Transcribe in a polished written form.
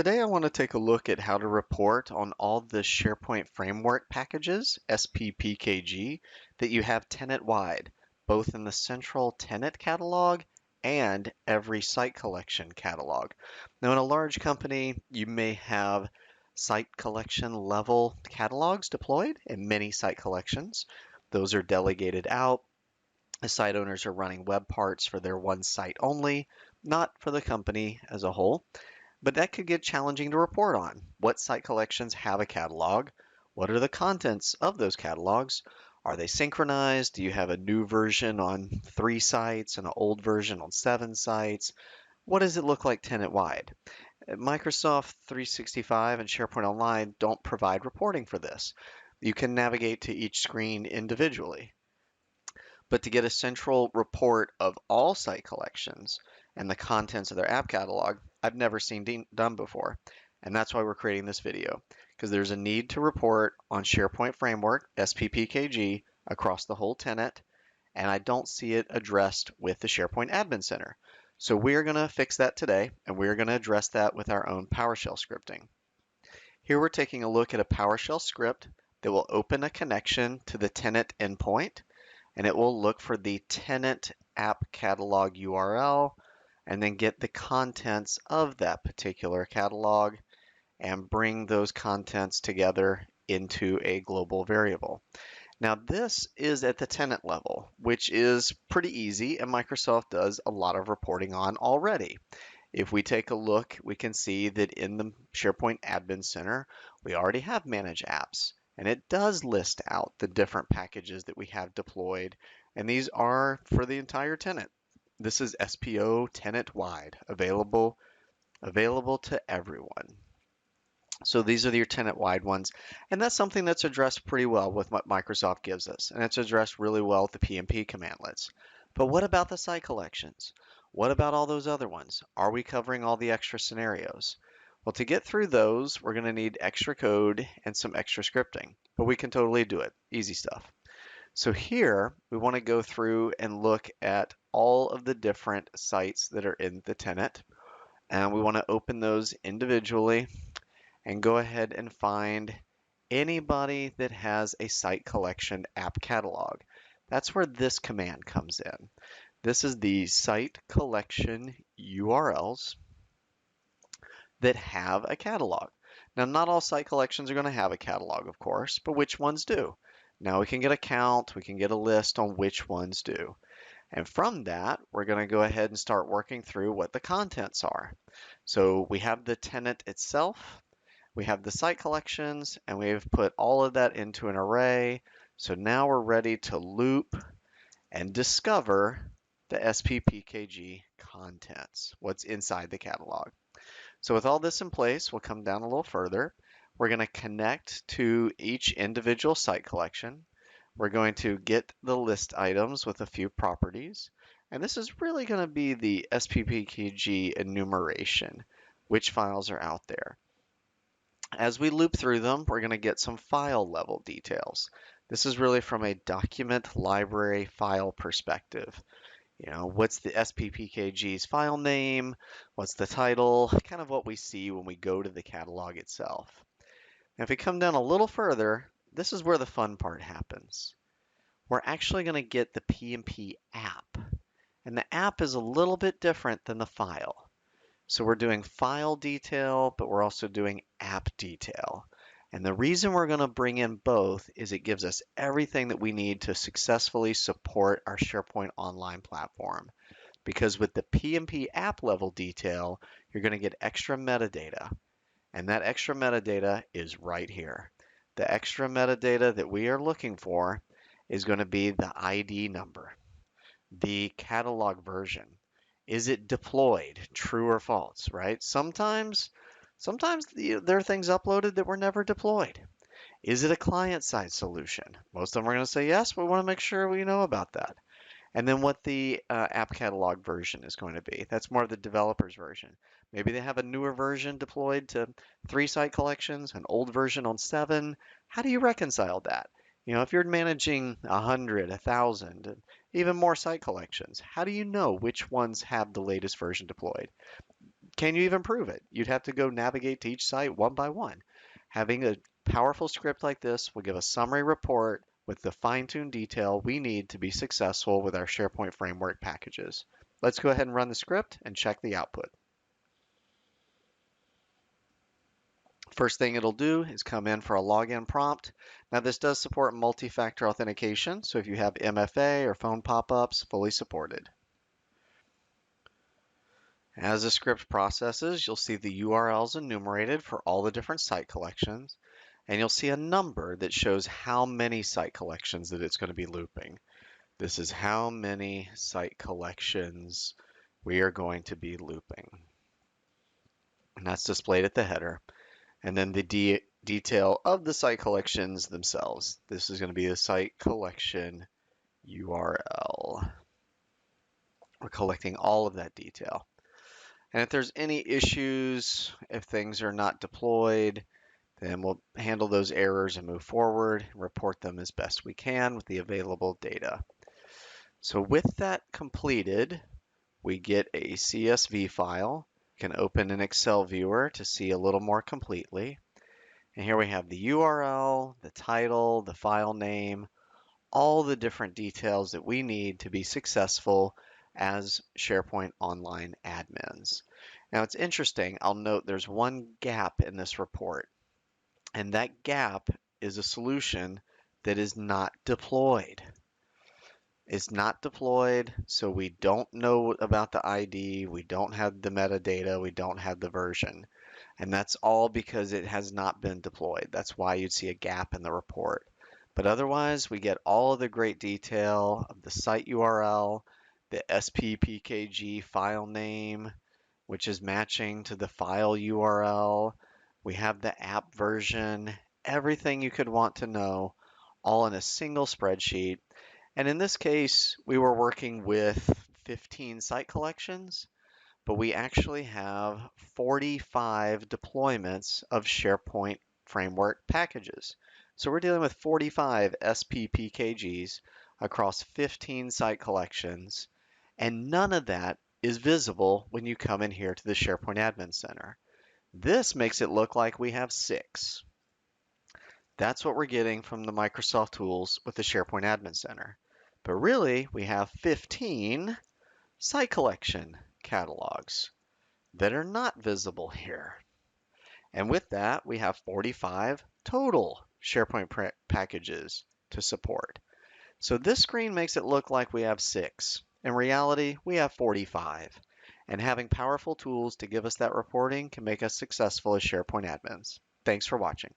Today I want to take a look at how to report on all the SharePoint framework packages, SPPKG, that you have tenant-wide, both in the central tenant catalog and every site collection catalog. Now in a large company, you may have site collection level catalogs deployed in many site collections. Those are delegated out. The site owners are running web parts for their one site only, not for the company as a whole. But that could get challenging to report on. What site collections have a catalog? What are the contents of those catalogs? Are they synchronized? Do you have a new version on 3 sites and an old version on 7 sites? What does it look like tenant-wide? Microsoft 365 and SharePoint Online don't provide reporting for this. You can navigate to each screen individually. But to get a central report of all site collections and the contents of their app catalog, I've never seen done before. And that's why we're creating this video, because there's a need to report on SharePoint Framework, SPPKG, across the whole tenant, and I don't see it addressed with the SharePoint Admin Center. So we're going to fix that today, and we're going to address that with our own PowerShell scripting. Here we're taking a look at a PowerShell script that will open a connection to the tenant endpoint, and it will look for the tenant app catalog URL and then get the contents of that particular catalog and bring those contents together into a global variable. Now this is at the tenant level, which is pretty easy, and Microsoft does a lot of reporting on already. If we take a look, we can see that in the SharePoint Admin Center, we already have Manage Apps. And it does list out the different packages that we have deployed, and these are for the entire tenant. This is SPO tenant-wide, available to everyone. So these are your tenant-wide ones, and that's something that's addressed pretty well with what Microsoft gives us, and it's addressed really well with the PNP commandlets. But what about the site collections? What about all those other ones? Are we covering all the extra scenarios? Well, to get through those, we're going to need extra code and some extra scripting, but we can totally do it. Easy stuff. So here, we want to go through and look at all of the different sites that are in the tenant, and we want to open those individually and go ahead and find anybody that has a site collection app catalog. That's where this command comes in. This is the site collection URLs that have a catalog. Now, not all site collections are going to have a catalog, of course, but which ones do? Now we can get a count, we can get a list on which ones do. And from that, we're going to go ahead and start working through what the contents are. So we have the tenant itself, we have the site collections, and we've put all of that into an array. So now we're ready to loop and discover the SPPKG contents, what's inside the catalog. So with all this in place, we'll come down a little further. We're going to connect to each individual site collection. We're going to get the list items with a few properties. And this is really going to be the SPPKG enumeration, which files are out there. As we loop through them, we're going to get some file level details. This is really from a document library file perspective. You know, what's the SPPKG's file name? What's the title? Kind of what we see when we go to the catalog itself. Now, if we come down a little further, this is where the fun part happens. We're actually going to get the PNP app. And the app is a little bit different than the file. So we're doing file detail, but we're also doing app detail. And the reason we're going to bring in both is it gives us everything that we need to successfully support our SharePoint Online platform. Because with the PNP app level detail, you're going to get extra metadata. And that extra metadata is right here. The extra metadata that we are looking for is going to be the ID number, the catalog version. Is it deployed, true or false, right? Sometimes there are things uploaded that were never deployed. Is it a client-side solution? Most of them are going to say yes, but we want to make sure we know about that. And then what the app catalog version is going to be. That's more of the developer's version. Maybe they have a newer version deployed to 3 site collections, an old version on 7. How do you reconcile that? You know, if you're managing 100, 1,000, even more site collections, how do you know which ones have the latest version deployed? can you even prove it? You'd have to go navigate to each site one by one. Having a powerful script like this will give a summary report with the fine-tuned detail we need to be successful with our SharePoint framework packages. Let's go ahead and run the script and check the output. First thing it'll do is come in for a login prompt. Now this does support multi-factor authentication, so if you have MFA or phone pop-ups, fully supported. As the script processes, you'll see the URLs enumerated for all the different site collections, and you'll see a number that shows how many site collections that it's going to be looping. This is how many site collections we are going to be looping. And that's displayed at the header. And then the detail of the site collections themselves. This is going to be the site collection URL. We're collecting all of that detail. And if there's any issues, if things are not deployed, then we'll handle those errors and move forward and report them as best we can with the available data. So with that completed, we get a CSV file. We can open an Excel viewer to see a little more completely. And here we have the URL, the title, the file name, all the different details that we need to be successful as SharePoint Online admins. Now it's interesting, I'll note there's one gap in this report, and that gap is a solution that is not deployed. It's not deployed, so we don't know about the ID, we don't have the metadata, we don't have the version. And that's all because it has not been deployed. That's why you'd see a gap in the report. But otherwise, we get all of the great detail of the site URL, the SPPKG file name, which is matching to the file URL. We have the app version, everything you could want to know, all in a single spreadsheet. And in this case, we were working with 15 site collections, but we actually have 45 deployments of SharePoint framework packages. So we're dealing with 45 SPPKGs across 15 site collections, and none of that is visible when you come in here to the SharePoint Admin Center. This makes it look like we have 6. That's what we're getting from the Microsoft tools with the SharePoint Admin Center. But really, we have 15 site collection catalogs that are not visible here. And with that, we have 45 total SharePoint packages to support. So this screen makes it look like we have 6. In reality, we have 45. And having powerful tools to give us that reporting can make us successful as SharePoint admins. Thanks for watching.